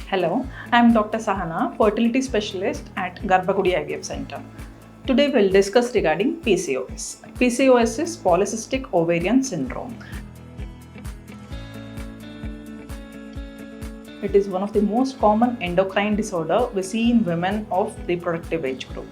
Hello, I am Dr. Sahana, fertility specialist at Garbhagudi IVF Center. Today we'll discuss regarding PCOS. PCOS is polycystic ovarian syndrome. It is one of the most common endocrine disorder we see in women of reproductive age group.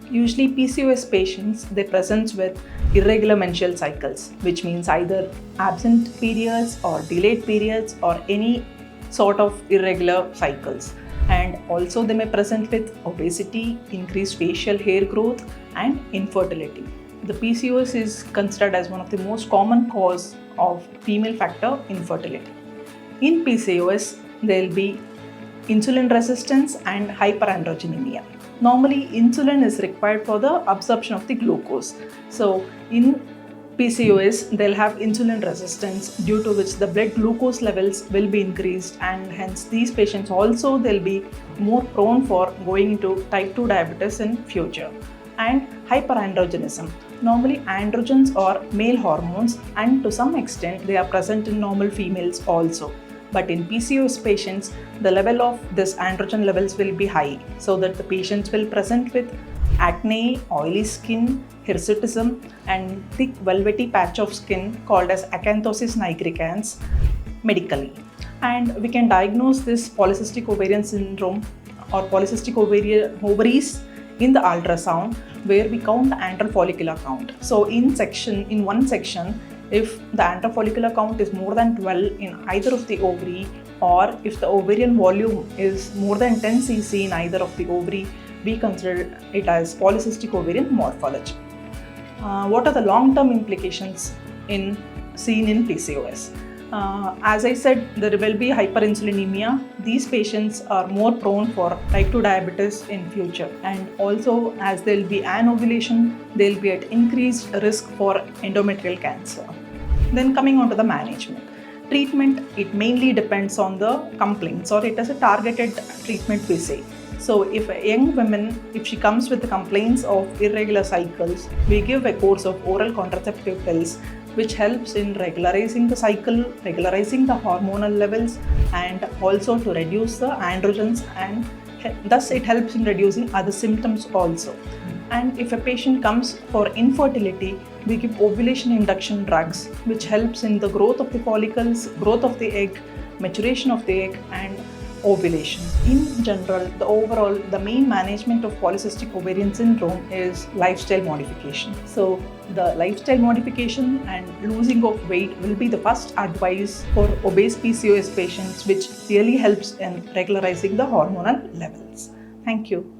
Usually PCOS patients, they present with irregular menstrual cycles, which means either absent periods or delayed periods or any sort of irregular cycles, and also they may present with obesity, increased facial hair growth and infertility. The PCOS is considered as one of the most common cause of female factor infertility. In PCOS, there will be insulin resistance and hyperandrogenemia. Normally, insulin is required for the absorption of the glucose. So, in PCOS, they'll have insulin resistance, due to which the blood glucose levels will be increased, and hence these patients also they'll be more prone for going into type 2 diabetes in future. And hyperandrogenism. Normally androgens are male hormones, and to some extent they are present in normal females also. But in PCOS patients, the level of this androgen levels will be high, so that the patients will present with acne, oily skin, hirsutism and thick velvety patch of skin called as acanthosis nigricans medically. And we can diagnose this polycystic ovarian syndrome or polycystic ovaries in the ultrasound, where we count the antral follicular count. So in one section, if the antral follicular count is more than 12 in either of the ovary, or if the ovarian volume is more than 10 cc in either of the ovary, we consider it as polycystic ovarian morphology. What are the long-term implications seen in PCOS? As I said, there will be hyperinsulinemia. These patients are more prone for type 2 diabetes in future, and also as there will be anovulation, they will be at increased risk for endometrial cancer. Then coming on to the management. Treatment, it mainly depends on the complaints, or it is a targeted treatment we say. So if a young woman, if she comes with the complaints of irregular cycles, we give a course of oral contraceptive pills, which helps in regularizing the cycle, regularizing the hormonal levels, and also to reduce the androgens, and thus it helps in reducing other symptoms also. And if a patient comes for infertility, we give ovulation induction drugs, which helps in the growth of the follicles, growth of the egg, maturation of the egg and ovulation. In general, the main management of polycystic ovarian syndrome is lifestyle modification. So the lifestyle modification and losing of weight will be the first advice for obese PCOS patients, which really helps in regularizing the hormonal levels. Thank you.